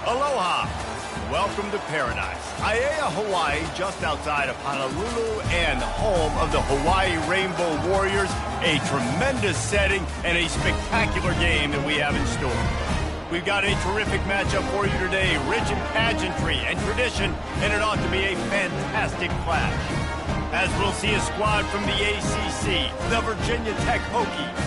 Aloha. Welcome to paradise. Aiea, Hawaii, just outside of Honolulu and home of the Hawaii Rainbow Warriors. A tremendous setting and a spectacular game that we have in store. We've got a terrific matchup for you today, rich in pageantry and tradition, and it ought to be a fantastic clash. As we'll see a squad from the ACC, the Virginia Tech Hokies,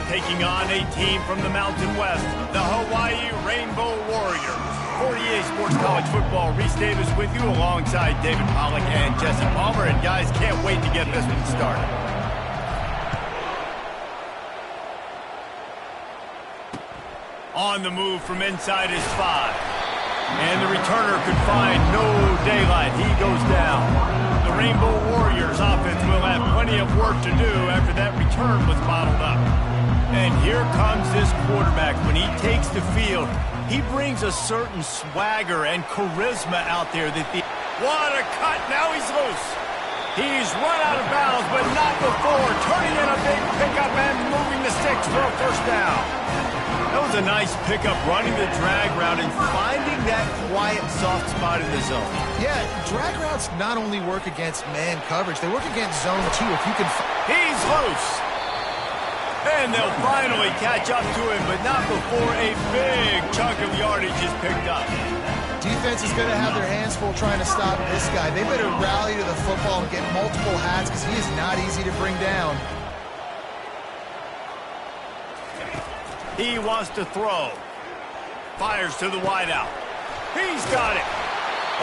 taking on a team from the Mountain West, the Hawaii Rainbow Warriors. 48 Sports College Football, Reese Davis with you alongside David Pollack and Jesse Palmer. And guys, can't wait to get this one started. On the move from inside his 5. And the returner could find no daylight. He goes down. The Rainbow Warriors offense will have plenty of work to do after that return was bottled up. And here comes this quarterback. When he takes the field, he brings a certain swagger and charisma out there. What a cut. Now he's loose. He's run out of bounds, but not before. Turning in a big pickup and moving the sticks for a first down. That was a nice pickup, running the drag route and finding that quiet, soft spot in the zone. Yeah, drag routes not only work against man coverage, they work against zone too. If you can... He's loose. And they'll finally catch up to him, but not before a big chunk of yardage is picked up. Defense is going to have their hands full trying to stop this guy. They better rally to the football and get multiple hats because he is not easy to bring down. He wants to throw. Fires to the wideout. He's got it.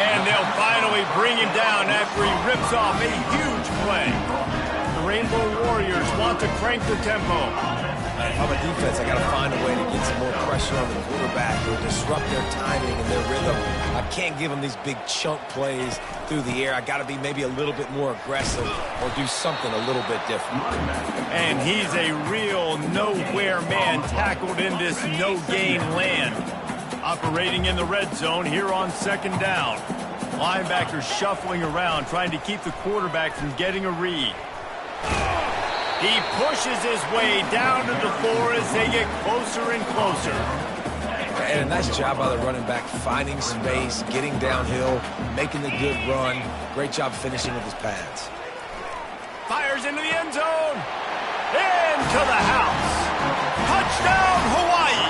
And they'll finally bring him down after he rips off a huge play. The Rainbow Warriors want to crank the tempo. If I'm a defense, I got to find a way to get some more pressure on the quarterback or disrupt their timing and their rhythm. I can't give them these big chunk plays through the air. I got to be maybe a little bit more aggressive or do something a little bit different. And he's a real nowhere man tackled in this no-gain land. Operating in the red zone here on second down. Linebackers shuffling around, trying to keep the quarterback from getting a read. He pushes his way down to the floor as they get closer and closer. And a nice job by the running back, finding space, getting downhill, making the good run. Great job finishing with his pads. Fires into the end zone. Into the house. Touchdown, Hawaii.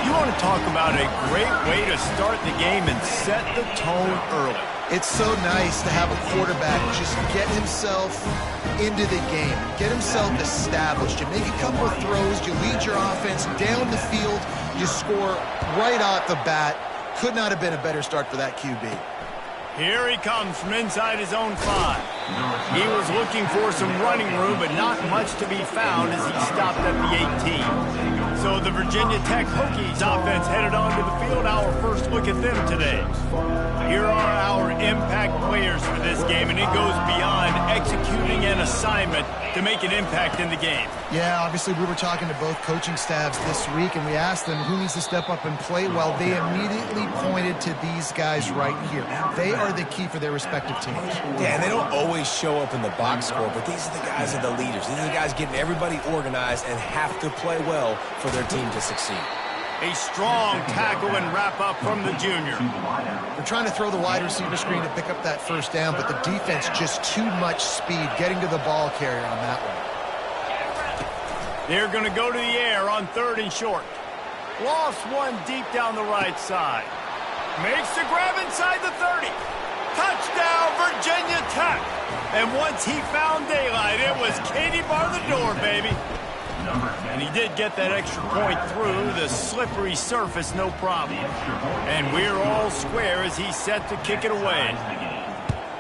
You want to talk about a great way to start the game and set the tone early. It's so nice to have a quarterback just get himself into the game, get himself established. You make a couple of throws, you lead your offense down the field, you score right off the bat. Could not have been a better start for that QB. Here he comes from inside his own 5. He was looking for some running room, but not much to be found as he stopped at the 18. So the Virginia Tech Hokies offense headed onto the field. Our first look at them today. Here are our impact players for this game, and it goes beyond executing an assignment to make an impact in the game. Yeah, obviously we were talking to both coaching staffs this week, and we asked them who needs to step up and play well. They immediately pointed to these guys right here. They are the key for their respective teams. Yeah, and they don't always show up in the box score, but these are the guys that are the leaders. These are the guys getting everybody organized and have to play well for their team to succeed. A strong tackle and wrap up from the junior. They're trying to throw the wide receiver screen to pick up that first down, but the defense just too much speed getting to the ball carrier on that one. They're going to go to the air on 3rd and short. Lost one deep down the right side. Makes the grab inside the 30. Touchdown, Virginia Tech. And once he found daylight, it was Katie bar the door, baby. And he did get that extra point through the slippery surface, no problem. And we're all square as he's set to kick it away.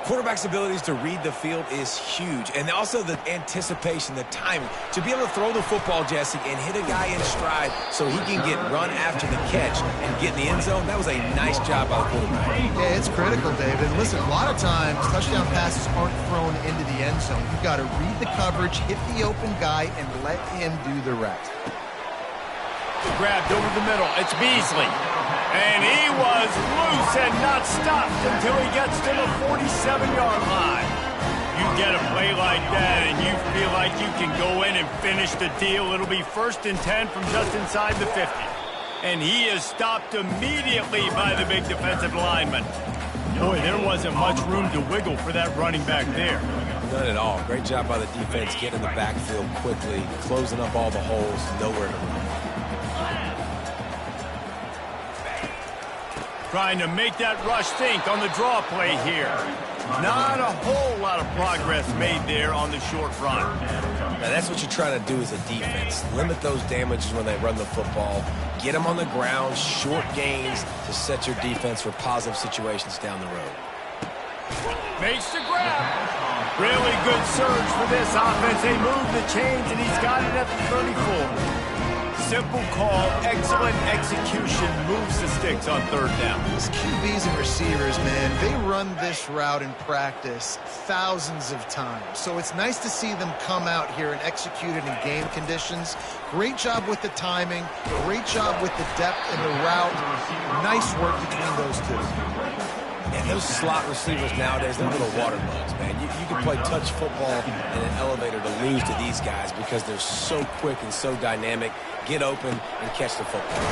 Quarterback's abilities to read the field is huge. And also the anticipation, the timing. To be able to throw the football, Jesse, and hit a guy in stride so he can get run after the catch and get in the end zone, that was a nice job by the quarterback. Yeah, it's critical, David. Listen, a lot of times touchdown passes aren't thrown into the end zone. You've got to read the coverage, hit the open guy, and let him do the rest. Grabbed over the middle. It's Beasley. And he was loose and not stopped until he gets to the 47-yard line. You get a play like that and you feel like you can go in and finish the deal. It'll be 1st and 10 from just inside the 50. And he is stopped immediately by the big defensive lineman. Boy, there wasn't much room to wiggle for that running back there. None at all. Great job by the defense getting in the backfield quickly, closing up all the holes, nowhere to run. Trying to make that rush think on the draw play here. Not a whole lot of progress made there on the short run. Now, that's what you're trying to do as a defense. Limit those damages when they run the football. Get them on the ground, short gains to set your defense for positive situations down the road. Makes the grab. Really good surge for this offense. They move the chains, and he's got it at the 34. Simple call, excellent execution, moves the sticks on third down. These QBs and receivers, man, they run this route in practice thousands of times. So it's nice to see them come out here and execute it in game conditions. Great job with the timing, great job with the depth and the route. Nice work between those two. And those slot receivers nowadays, they're little water bugs, man. You can play touch football in an elevator to lose to these guys because they're so quick and so dynamic. Get open and catch the football.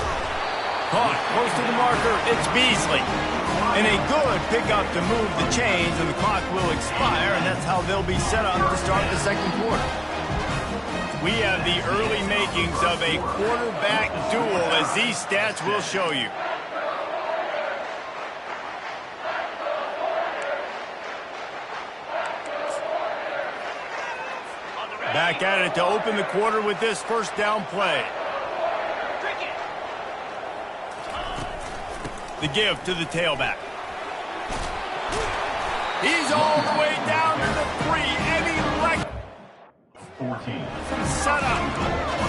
Caught close to the marker. It's Beasley. And a good pickup to move the chains, and the clock will expire, and that's how they'll be set up to start the second quarter. We have the early makings of a quarterback duel, as these stats will show you. Back at it to open the quarter with this first down play. The give to the tailback. He's all the way down to the 3, and he set up.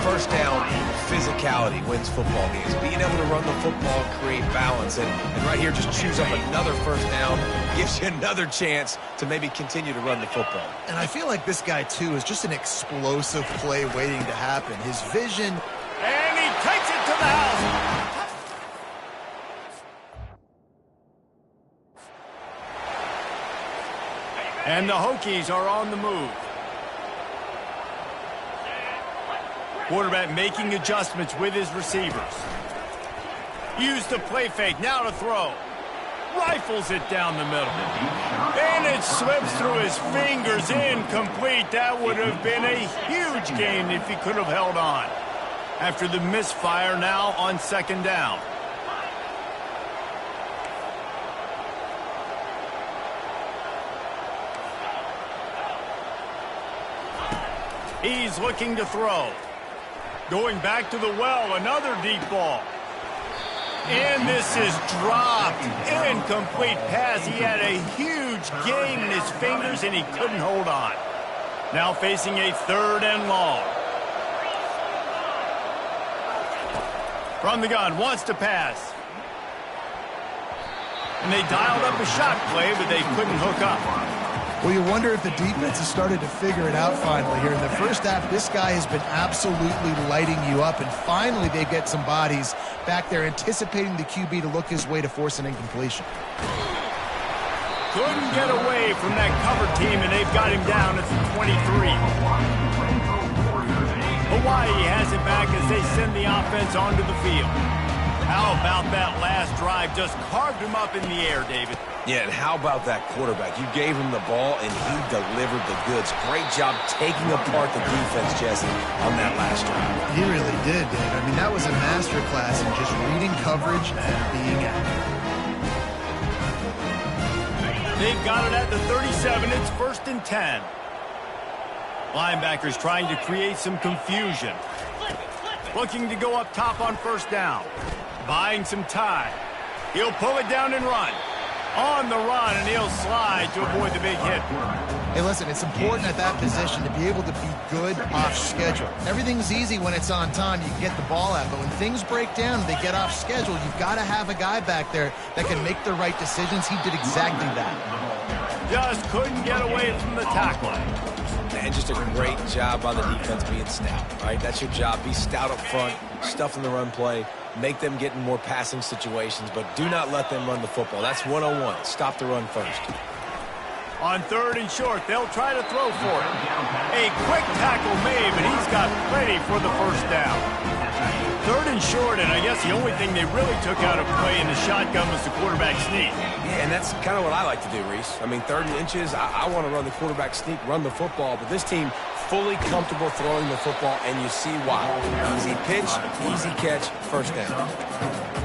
First down, physicality wins football games. Being able to run the football, create balance, and right here just choose up another first down, gives you another chance to maybe continue to run the football. And I feel like this guy, too, is just an explosive play waiting to happen. His vision. And he takes it to the house. And the Hokies are on the move. Quarterback making adjustments with his receivers. Use the play fake, now to throw. Rifles it down the middle. And it slips through his fingers, incomplete. That would have been a huge gain if he could have held on. After the misfire, now on second down. He's looking to throw. Going back to the well, another deep ball. And this is dropped. Incomplete pass. He had a huge gain in his fingers, and he couldn't hold on. Now facing a third and long. From the gun, wants to pass. And they dialed up a shot play, but they couldn't hook up. Well, you wonder if the defense has started to figure it out finally here. In the first half, this guy has been absolutely lighting you up, and finally they get some bodies back there anticipating the QB to look his way to force an incompletion. Couldn't get away from that cover team, and they've got him down at the 23. Hawaii has it back as they send the offense onto the field. How about that last drive? Just carved him up in the air, David. Yeah, and how about that quarterback? You gave him the ball, and he delivered the goods. Great job taking apart the defense, Jesse, on that last drive. He really did, Dave. I mean, that was a masterclass in just reading coverage and being accurate. They've got it at the 37. It's 1st and 10. Linebackers trying to create some confusion. Looking to go up top on first down. Buying some time. He'll pull it down and run. On the run, and he'll slide to avoid the big hit. Hey, listen, it's important at that position to be able to be good off schedule. Everything's easy when it's on time. You can get the ball out, but when things break down, they get off schedule. You've got to have a guy back there that can make the right decisions. He did exactly that. Just couldn't get away from the tackle. Man, just a great job by the defense being stout, right? That's your job. Be stout up front, stuff in the run play, make them get in more passing situations, but do not let them run the football. That's 101. Stop the run first. On third and short, they'll try to throw for it. A quick tackle made, but he's got plenty for the first down. 3rd and short, and I guess the only thing they really took out of play in the shotgun was the quarterback sneak. Yeah, and that's kind of what I like to do, Reese. I mean, 3rd and inches, I want to run the quarterback sneak, run the football, but this team fully comfortable throwing the football, and you see why. Easy pitch, easy catch, first down.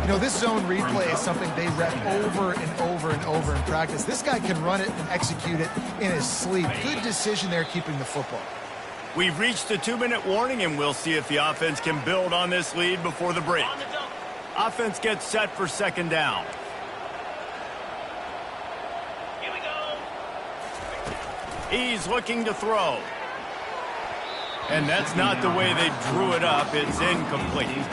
You know, this zone replay is something they rep over and over and over in practice. This guy can run it and execute it in his sleep. Good decision there keeping the football. We've reached the 2-minute warning, and we'll see if the offense can build on this lead before the break. Offense gets set for 2nd down. Here we go. He's looking to throw. And that's not the way they drew it up. It's incomplete.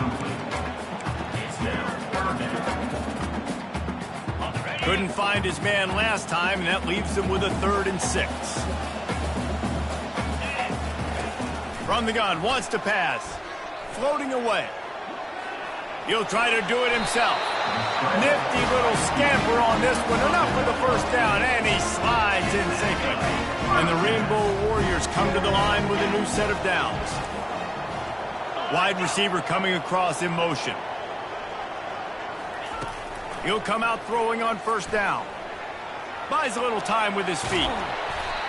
Couldn't find his man last time, and that leaves him with a 3rd and 6. From the gun, wants to pass. Floating away. He'll try to do it himself. Nifty little scamper on this one. Enough for the first down, and he slides in safely. And the Rainbow Warriors come to the line with a new set of downs. Wide receiver coming across in motion. He'll come out throwing on 1st down. Buys a little time with his feet.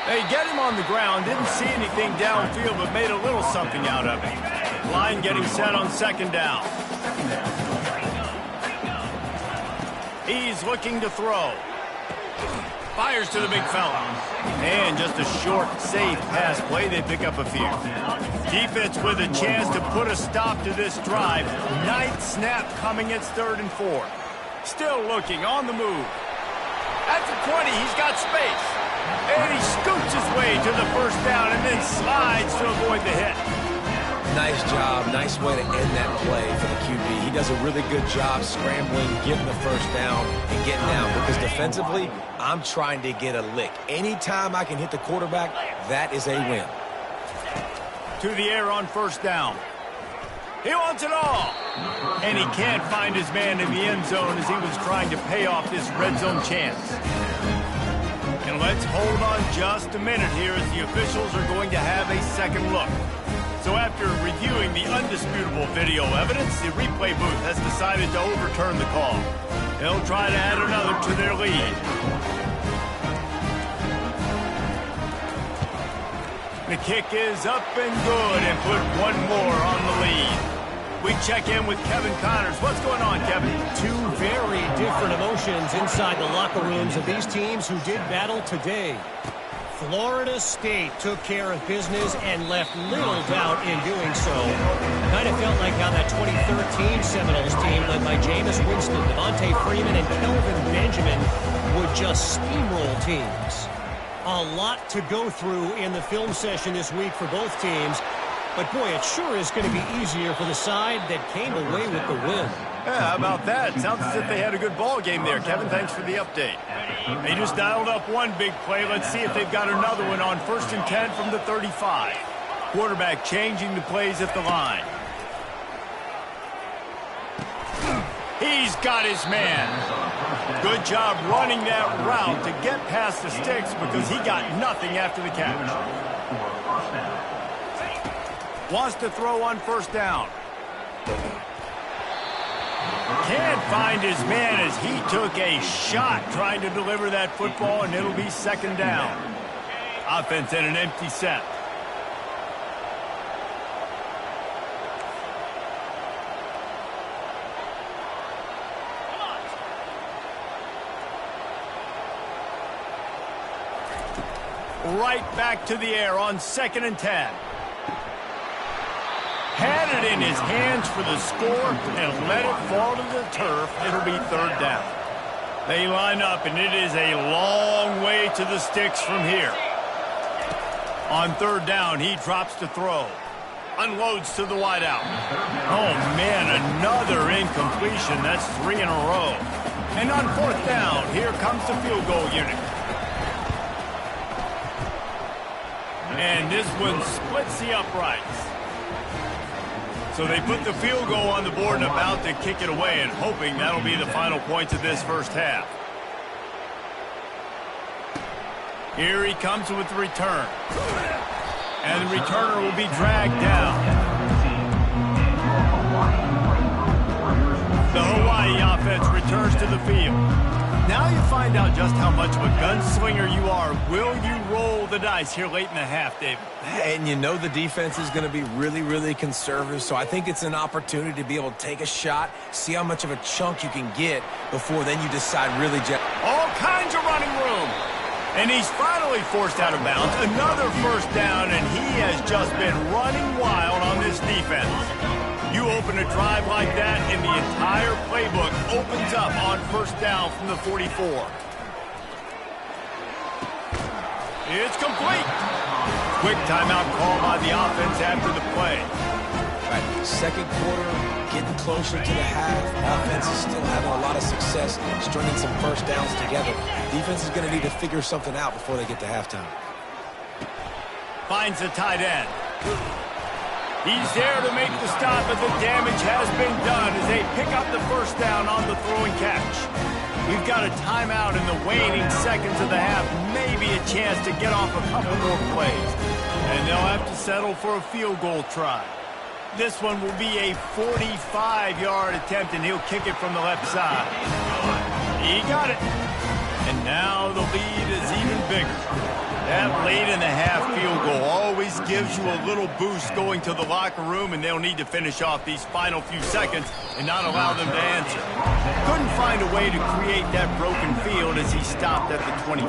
They get him on the ground, didn't see anything downfield, but made a little something out of it. Line getting set on 2nd down. He's looking to throw. Fires to the big fella. And just a short, safe pass play. They pick up a few. Defense with a chance to put a stop to this drive. 9th snap coming. It's 3rd and 4. Still looking, on the move. At the 20, he's got space. And he scoots his way to the 1st down and then slides to avoid the hit. Nice job. Nice way to end that play for the QB. He does a really good job scrambling, getting the 1st down, and getting down. Because defensively, I'm trying to get a lick. Anytime I can hit the quarterback, that is a win. To the air on 1st down. He wants it all. And he can't find his man in the end zone as he was trying to pay off this red zone chance. And let's hold on just a minute here as the officials are going to have a second look. So after reviewing the undisputable video evidence, the replay booth has decided to overturn the call. They'll try to add another to their lead. The kick is up and good and put one more on the lead. We check in with Kevin Connors. What's going on, Kevin? Two very different emotions inside the locker rooms of these teams who did battle today. Florida State took care of business and left little doubt in doing so. Kind of felt like how that 2013 Seminoles team led by Jameis Winston, Devontae Freeman, and Kelvin Benjamin would just steamroll teams. A lot to go through in the film session this week for both teams. But, boy, it sure is going to be easier for the side that came away with the win. Yeah, how about that? Sounds as if they had a good ball game there. Kevin, thanks for the update. They just dialed up one big play. Let's see if they've got another one on 1st and 10 from the 35. Quarterback changing the plays at the line. He's got his man. Good job running that route to get past the sticks because he got nothing after the catch. Wants to throw on 1st down. Can't find his man as he took a shot trying to deliver that football, and it'll be 2nd down. Offense in an empty set. Right back to the air on 2nd and 10. Had it in his hands for the score and let it fall to the turf. It'll be 3rd down. They line up, and it is a long way to the sticks from here. On 3rd down, he drops to throw. Unloads to the wideout. Oh, man, another incompletion. That's 3 in a row. And on 4th down, here comes the field goal unit. And this one splits the uprights. So they put the field goal on the board and about to kick it away and hoping that'll be the final points of this first half. Here he comes with the return. And the returner will be dragged down. The Hawaii offense returns to the field. Now you find out just how much of a gunslinger you are. Will you roll the dice here late in the half, David? And you know the defense is going to be really, really conservative, so I think it's an opportunity to be able to take a shot, see how much of a chunk you can get before then you decide really just... All kinds of running room. And he's finally forced out of bounds. Another first down, and he has just been running wild on this defense. You open a drive like that, and the entire playbook opens up on first down from the 44. It's complete. Quick timeout call by the offense after the play. Right, second quarter, getting closer to the half. Offense is still having a lot of success stringing some first downs together. Defense is going to need to figure something out before they get to halftime. Finds the tight end. He's there to make the stop, but the damage has been done as they pick up the first down on the throw and catch. We've got a timeout in the waning seconds of the half, maybe a chance to get off a couple more plays. And they'll have to settle for a field goal try. This one will be a 45-yard attempt, and he'll kick it from the left side. He got it. And now the lead is even bigger. That late in the half field goal always gives you a little boost going to the locker room, and they'll need to finish off these final few seconds and not allow them to answer. Couldn't find a way to create that broken field as he stopped at the 25.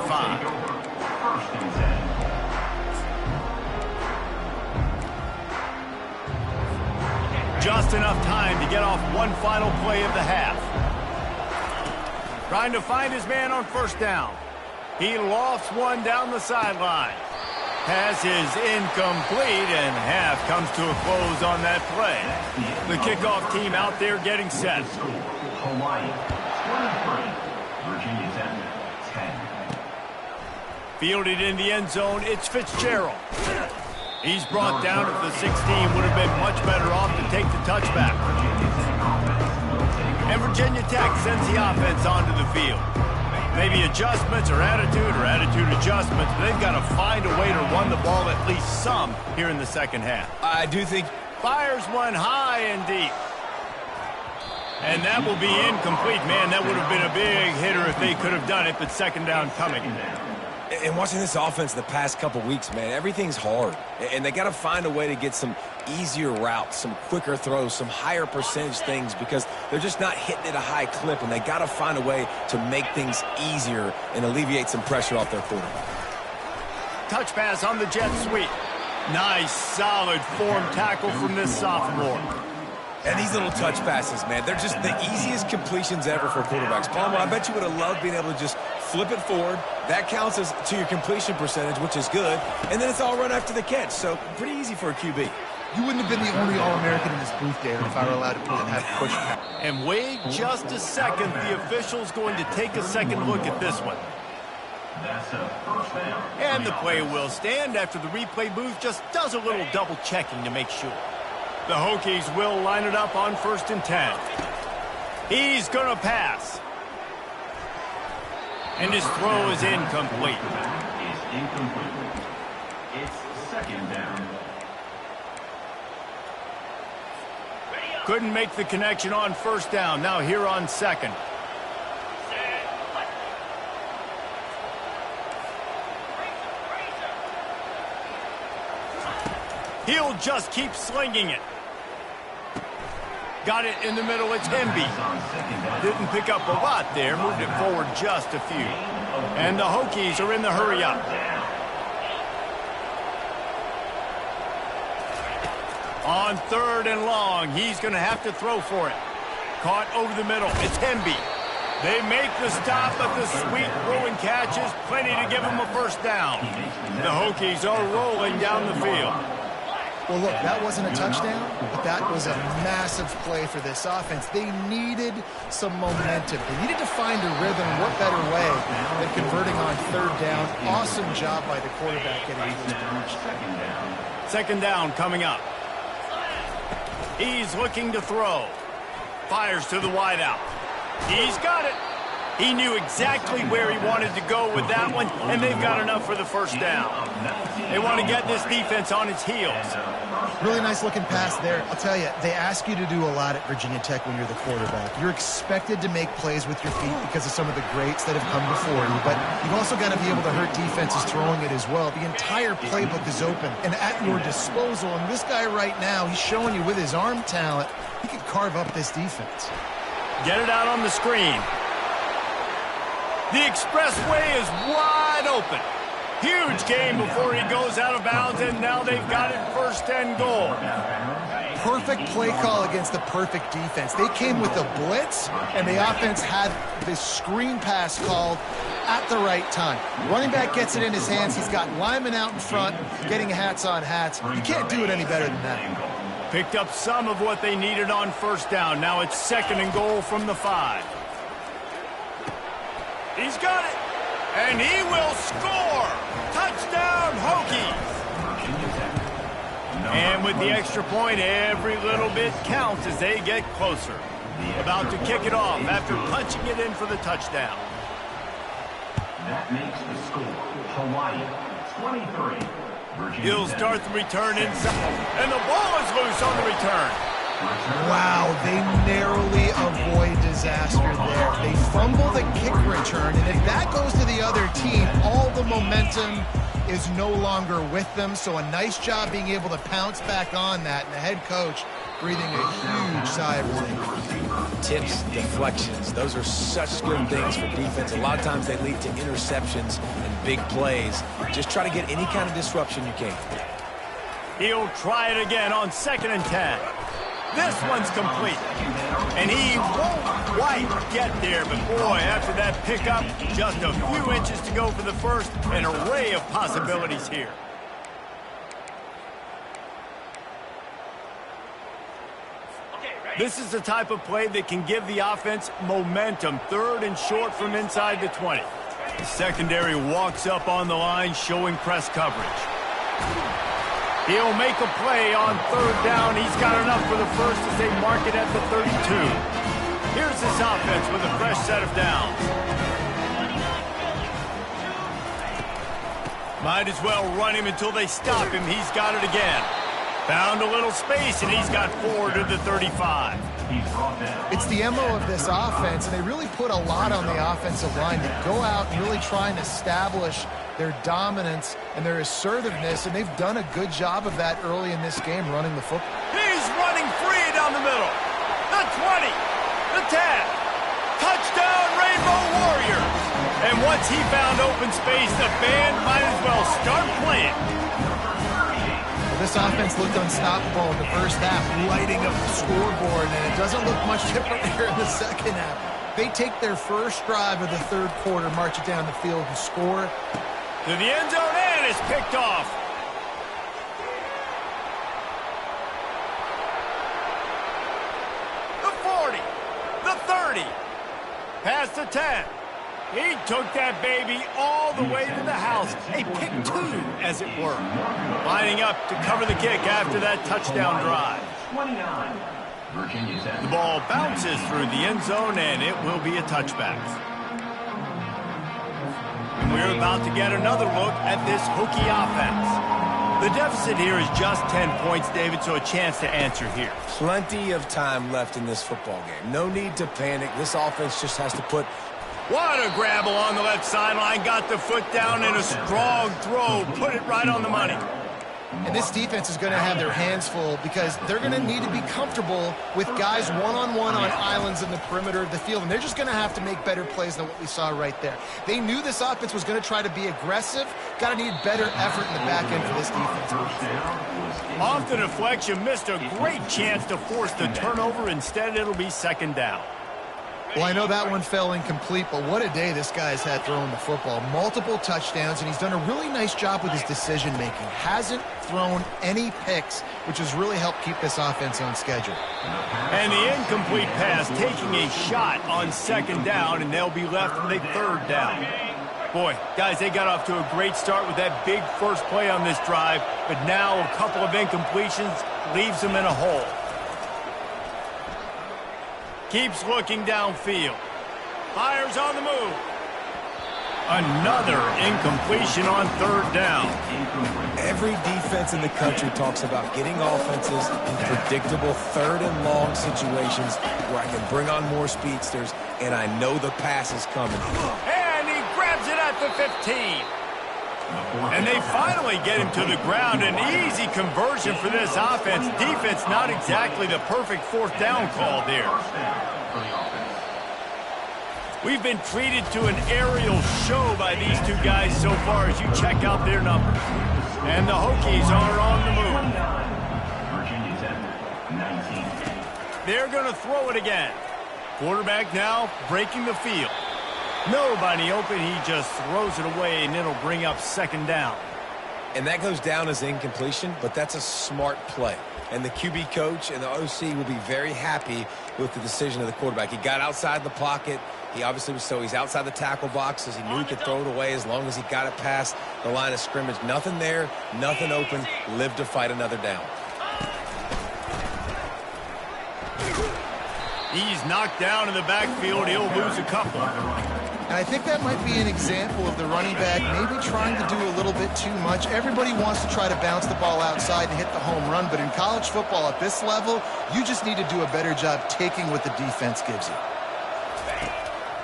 Just enough time to get off one final play of the half. Trying to find his man on first down. He lofts one down the sideline. Pass is incomplete, and half comes to a close on that play. The kickoff team out there getting set. Hawaii 23, Virginia 10. Fielded in the end zone, it's Fitzgerald. He's brought down at the 16, would have been much better off to take the touchback. And Virginia Tech sends the offense onto the field. Maybe adjustments or attitude adjustments, but they've got to find a way to run the ball at least some here in the second half. I do think... Fires one high and deep. And that will be incomplete. Man, that would have been a big hitter if they could have done it, but second down coming. And watching this offense the past couple weeks, man, everything's hard. And they got to find a way to get some easier routes, some quicker throws, some higher percentage things because they're just not hitting at a high clip, and they got to find a way to make things easier and alleviate some pressure off their quarterback. Touch pass on the jet sweep. Nice, solid form tackle from this sophomore. And these little touch passes, man, they're just the easiest completions ever for quarterbacks. Palmer, I bet you would have loved being able to just flip it forward. That counts as to your completion percentage, which is good. And then it's all run after the catch, so pretty easy for a QB. You wouldn't have been the only All-American in this booth, Darren, if I were allowed to have push back. And wait just a second. The official's going to take a second look at this one. That's a first down. And the play will stand after the replay booth just does a little double checking to make sure. The Hokies will line it up on 1st and 10. He's going to pass. And his throw is incomplete. Is incomplete. It's second down. Couldn't make the connection on first down. Now here on second. He'll just keep slinging it. Got it in the middle. It's Hemby. Didn't pick up a lot there. Moved it forward just a few. And the Hokies are in the hurry up. On 3rd and long, he's going to have to throw for it. Caught over the middle. It's Hemby. They make the stop, but the sweet throw and catch is plenty to give him a first down. The Hokies are rolling down the field. Well, look, that wasn't a touchdown, but that was a massive play for this offense. They needed some momentum. They needed to find a rhythm. What better way than converting on 3rd down? Awesome job by the quarterback getting to this position. Second down coming up. He's looking to throw. Fires to the wideout. He's got it. He knew exactly where he wanted to go with that one, and they've got enough for the first down. They want to get this defense on its heels. Really nice looking pass there. I'll tell you, they ask you to do a lot at Virginia Tech when you're the quarterback. You're expected to make plays with your feet because of some of the greats that have come before you, but you've also got to be able to hurt defenses throwing it as well. The entire playbook is open and at your disposal, and this guy right now, he's showing you with his arm talent, he can carve up this defense. Get it out on the screen. The expressway is wide open. Huge game before he goes out of bounds, and now they've got it 1st and goal. Perfect play call against the perfect defense. They came with the blitz, and the offense had this screen pass called at the right time. Running back gets it in his hands. He's got linemen out in front getting hats on hats. You can't do it any better than that. Picked up some of what they needed on 1st down. Now it's 2nd and goal from the 5. He's got it, and he will score. Touchdown, Hokies. And with the extra point, every little bit counts as they get closer. About to kick it off after punching it in for the touchdown. That makes the score Hawaii 23. Virginia He'll start the return inside, and the ball is loose on the return. Wow, they narrowly avoid disaster there. They fumble the kick return, and if that goes to the other team, all the momentum is no longer with them. So a nice job being able to pounce back on that, and the head coach breathing a huge sigh of relief. Tips, deflections, those are such good things for defense. A lot of times they lead to interceptions and big plays. Just try to get any kind of disruption you can. He'll try it again on 2nd and 10. This one's complete, and he won't quite get there, but boy, after that pickup, just a few inches to go for the first, an array of possibilities here. This is the type of play that can give the offense momentum. 3rd and short from inside the 20. The secondary walks up on the line, showing press coverage. He'll make a play on 3rd down. He's got enough for the first as they mark it at the 32. Here's this offense with a fresh set of downs. Might as well run him until they stop him. He's got it again. Found a little space, and he's got 4 to the 35. It's the MO of this offense, and they really put a lot on the offensive line to go out and really try and establish their dominance and their assertiveness, and they've done a good job of that early in this game running the football. He's running free down the middle. The 20, the 10. Touchdown, Rainbow Warriors. And once he found open space, the band might as well start playing. This offense looked unstoppable in the first half, lighting up the scoreboard, and it doesn't look much different here in the second half. They take their first drive of the 3rd quarter, march it down the field, and score. To the end zone, and it's picked off. The 40, the 30, past the 10. He took that baby all the way to the house. A pick 2, as it were. Lining up to cover the kick after that touchdown drive. The ball bounces through the end zone, and it will be a touchback. And we're about to get another look at this Hokie offense. The deficit here is just 10 points, David, so a chance to answer here. Plenty of time left in this football game. No need to panic. This offense just has to put... What a grab along the left sideline. Got the foot down in a strong throw. Put it right on the money. And this defense is going to have their hands full because they're going to need to be comfortable with guys one-on-one on islands in the perimeter of the field. And they're just going to have to make better plays than what we saw right there. They knew this offense was going to try to be aggressive. Got to need better effort in the back end for this defense. Off the deflection, missed a great chance to force the turnover. Instead, it'll be 2nd down. Well, I know that one fell incomplete, but what a day this guy's had throwing the football. Multiple touchdowns, and he's done a really nice job with his decision-making. Hasn't thrown any picks, which has really helped keep this offense on schedule. And the incomplete pass taking a shot on 2nd down, and they'll be left with a 3rd down. Boy, guys, they got off to a great start with that big first play on this drive, but now a couple of incompletions leaves them in a hole. Keeps looking downfield. Fires on the move. Another incompletion on third down. Every defense in the country talks about getting offenses in predictable third and long situations where I can bring on more speedsters, and I know the pass is coming. And he grabs it at the 15. And they finally get him to the ground. An easy conversion for this offense. Defense not exactly the perfect fourth down call there. We've been treated to an aerial show by these two guys so far as you check out their numbers. And the Hokies are on the move. They're going to throw it again. Quarterback now breaking the field. Nobody open. He just throws it away, and it'll bring up second down. And that goes down as incompletion, but that's a smart play. And the QB coach and the OC will be very happy with the decision of the quarterback. He got outside the pocket. He obviously was he's outside the tackle boxes. He knew he could throw it away as long as he got it past the line of scrimmage. Nothing there, nothing open. Live to fight another down. He's knocked down in the backfield. He'll lose a couple. And I think that might be an example of the running back maybe trying to do a little bit too much. Everybody wants to try to bounce the ball outside and hit the home run, but in college football at this level, you just need to do a better job taking what the defense gives you.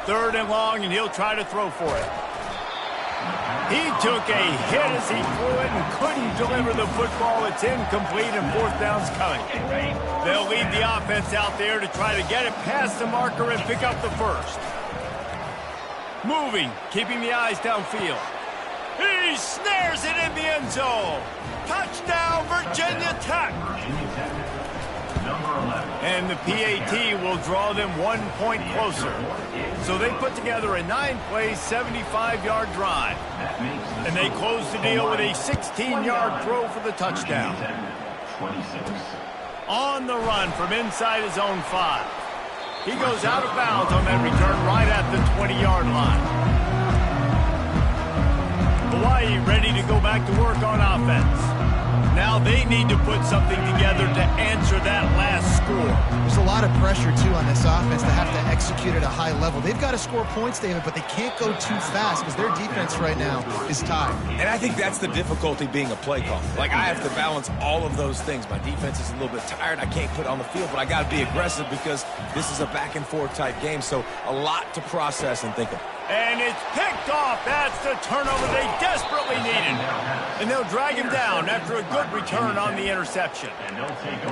Third and long, and he'll try to throw for it. He took a hit as he threw it and couldn't deliver the football. It's incomplete, and fourth down's coming. They'll lead the offense out there to try to get it past the marker and pick up the first. Moving, keeping the eyes downfield. He snares it in the end zone. Touchdown, Virginia Tech. And the PAT will draw them 1 point closer. So they put together a 9-play, 75-yard drive. And they close the deal with a 16-yard throw for the touchdown. On the run from inside his own 5. He goes out of bounds on that return right at the 20-yard line. Hawaii ready to go back to work on offense. Now they need to put something together to answer that last score. There's a lot of pressure, too, on this offense to have to execute at a high level. They've got to score points, David, but they can't go too fast because their defense right now is tired. And I think that's the difficulty being a play call. Like, I have to balance all of those things. My defense is a little bit tired. I can't put it on the field, but I got to be aggressive because this is a back-and-forth type game. So a lot to process and think of. And it's picked off. That's the turnover they desperately needed. And they'll drag him down after a good return on the interception.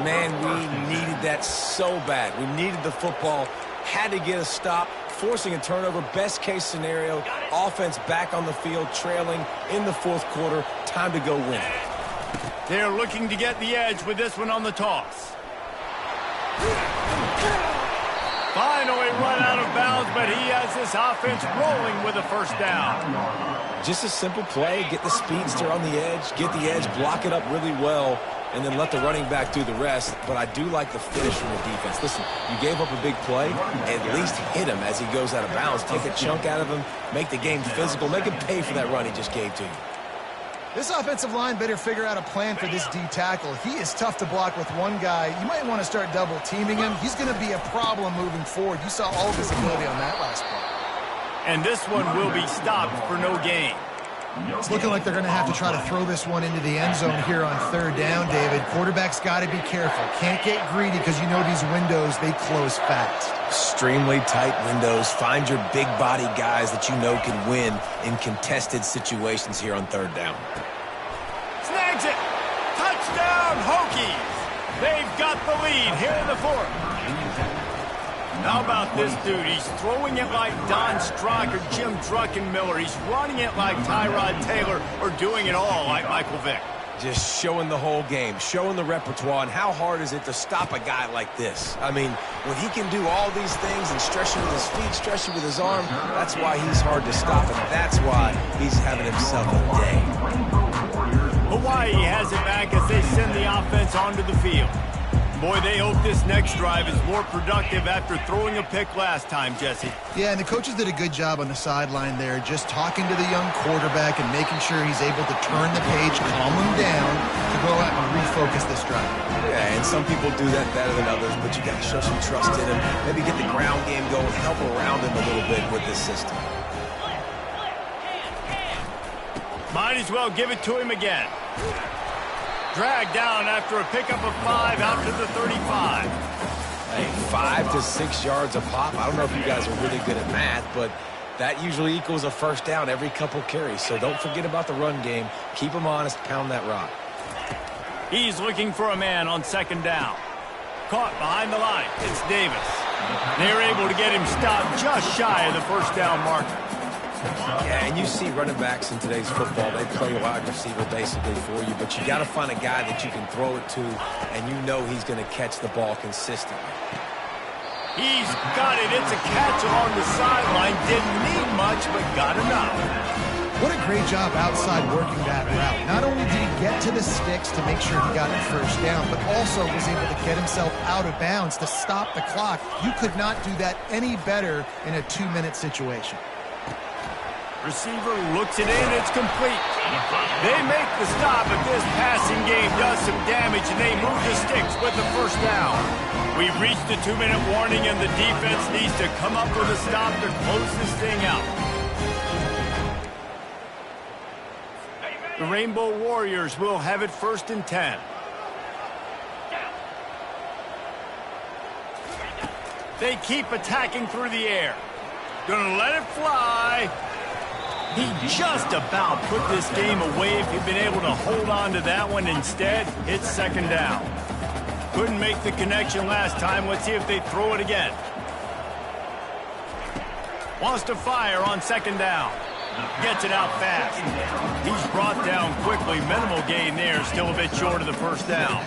Man, we needed that so bad. We needed the football, had to get a stop, forcing a turnover. Best case scenario, offense back on the field, trailing in the fourth quarter. Time to go win. They're looking to get the edge with this one on the toss. Finally run out of bounds, but he has this offense rolling with a first down. Just a simple play, get the speedster on the edge, block it up really well, and then let the running back do the rest. But I do like the finish from the defense. Listen, you gave up a big play, at least hit him as he goes out of bounds. Take a chunk out of him, make the game physical, make him pay for that run he just gave to you. This offensive line better figure out a plan for this D tackle. He is tough to block with one guy. You might want to start double-teaming him. He's going to be a problem moving forward. You saw all of his ability on that last play. And this one will be stopped for no gain. It's looking like they're going to have to try to throw this one into the end zone here on third down, David. Quarterback's got to be careful. Can't get greedy because you know these windows, they close fast. Extremely tight windows. Find your big body guys that you know can win in contested situations here on third down. Snags it. Touchdown, Hokies. They've got the lead here in the fourth. How about this dude? He's throwing it like Don Strock or Jim Druckenmiller. He's running it like Tyrod Taylor or doing it all like Michael Vick. Just showing the whole game, showing the repertoire, and how hard is it to stop a guy like this? I mean, when he can do all these things and stretch it with his feet, stretch it with his arm, that's why he's hard to stop, and that's why he's having himself a day. Hawaii has it back as they send the offense onto the field. Boy, they hope this next drive is more productive after throwing a pick last time, Jesse. Yeah, and the coaches did a good job on the sideline there, just talking to the young quarterback and making sure he's able to turn the page, calm him down, to go out and focus this drive. Yeah, and some people do that better than others, but you got to show some trust in him. Maybe get the ground game going, help around him a little bit with this system. Might as well give it to him again. Dragged down after a pickup of 5 out to the 35. Hey, 5 to 6 yards a pop. I don't know if you guys are really good at math, but that usually equals a first down every couple carries. So don't forget about the run game. Keep him honest, pound that rock. He's looking for a man on second down. Caught behind the line. It's Davis. They're able to get him stopped just shy of the first down marker. Yeah, and you see running backs in today's football, they play wide receiver basically for you, but you got to find a guy that you can throw it to, and you know he's going to catch the ball consistently. He's got it. It's a catch along the sideline. Didn't need much, but got enough. What a great job outside working that route. Not only did he get to the sticks to make sure he got the first down, but also was able to get himself out of bounds to stop the clock. You could not do that any better in a 2-minute situation. Receiver looks it in. It's complete. They make the stop, but this passing game does some damage, and they move the sticks with the first down. We've reached the 2-minute warning, and the defense needs to come up with a stop to close this thing out. The Rainbow Warriors will have it 1st and 10. They keep attacking through the air. Gonna let it fly. He just about put this game away if he'd been able to hold on to that one. Instead, it's second down. Couldn't make the connection last time. Let's see if they throw it again. Wants to fire on second down. Gets it out fast. He's brought down quickly. Minimal gain there. Still a bit short of the first down.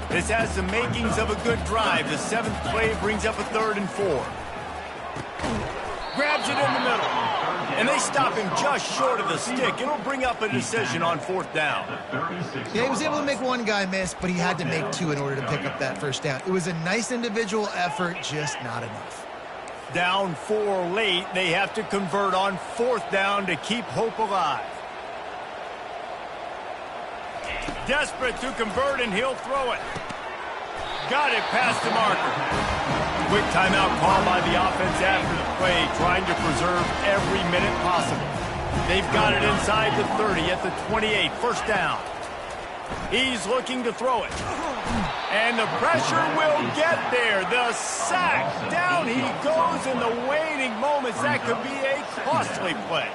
This has the makings of a good drive. The 7th play brings up a 3rd and 4. Grabs it in the middle. And they stop him just short of the stick. It'll bring up a decision on 4th down. Yeah, he was able to make one guy miss, but he had to make 2 in order to pick up that first down. It was a nice individual effort, just not enough. Down 4 late. They have to convert on 4th down to keep hope alive. Desperate to convert, and he'll throw it. Got it past the marker. Quick timeout call by the offense after the play, trying to preserve every minute possible. They've got it inside the 30 at the 28, first down. He's looking to throw it. And the pressure will get there. The sack. Down he goes in the waning moments. That could be a costly play.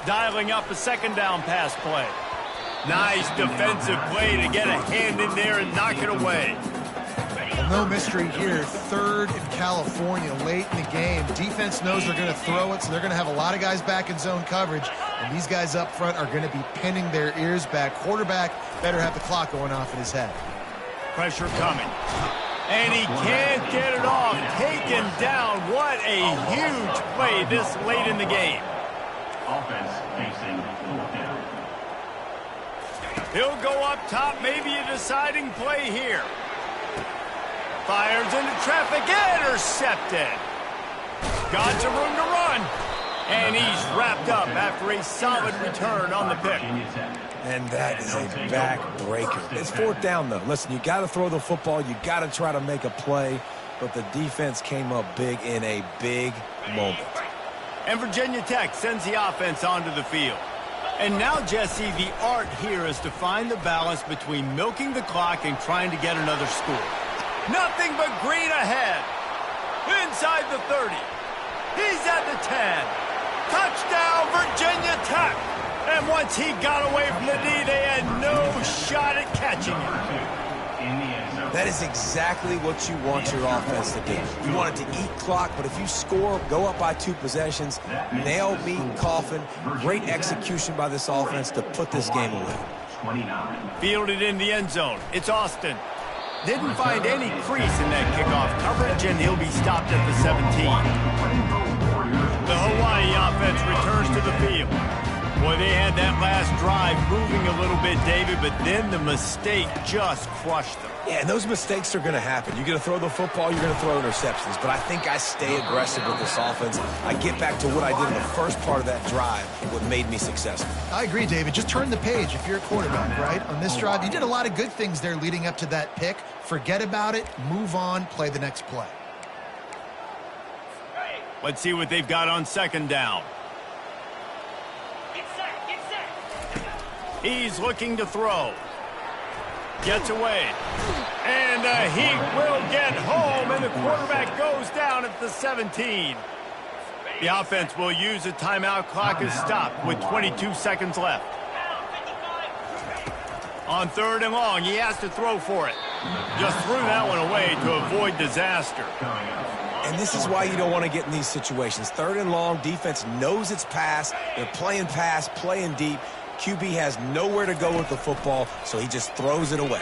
Dialing up a second down pass play. Nice defensive play to get a hand in there and knock it away. No mystery here. 3rd in California late in the game. Defense knows they're going to throw it, so they're going to have a lot of guys back in zone coverage. And these guys up front are going to be pinning their ears back. Quarterback better have the clock going off in his head. Pressure coming. And he can't get it off. Taken down. What a huge play this late in the game. Offense facing 4th down. He'll go up top. Maybe a deciding play here. Fires into traffic, intercepted. Got some room to run. And he's wrapped up after a solid return on the pick. And that is a back-breaker. It's 4th down, though. Listen, you got to throw the football. You got to try to make a play. But the defense came up big in a big moment. And Virginia Tech sends the offense onto the field. And now, Jesse, the art here is to find the balance between milking the clock and trying to get another score. Nothing but green ahead. Inside the 30. He's at the 10. Touchdown, Virginia Tech. And once he got away from the D, they had no shot at catching him. That is exactly what you want your offense to do. You want it to eat clock, but if you score, go up by 2 possessions, nail, meet, and coffin. Great execution by this offense to put this game away. Fielded in the end zone. It's Austin. Didn't find any crease in that kickoff coverage, and he'll be stopped at the 17. The Hawaii offense returns to the field. Boy, they had that last drive moving a little bit, David, but then the mistake just crushed them. Yeah, and those mistakes are going to happen. You're going to throw the football, you're going to throw interceptions. But I think I stay aggressive with this offense. I get back to what I did in the first part of that drive, what made me successful. I agree, David. Just turn the page if you're a quarterback, right? On this drive, you did a lot of good things there leading up to that pick. Forget about it, move on, play the next play. Let's see what they've got on second down. He's looking to throw. Gets away. And he will get home, and the quarterback goes down at the 17. The offense will use a timeout. Clock is stopped with 22 seconds left. On third and long, he has to throw for it. Just threw that one away to avoid disaster. And this is why you don't want to get in these situations. Third and long, defense knows it's pass. They're playing pass, playing deep. QB has nowhere to go with the football, so he just throws it away.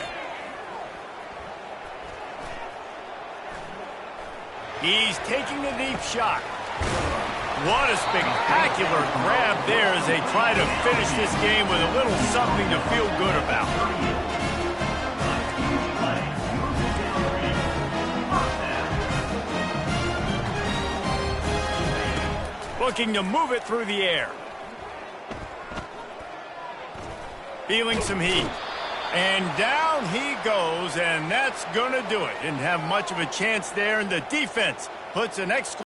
He's taking the deep shot. What a spectacular grab there as they try to finish this game with a little something to feel good about. Looking to move it through the air. Feeling some heat. And down he goes, and that's going to do it. Didn't have much of a chance there, and the defense puts an exclamation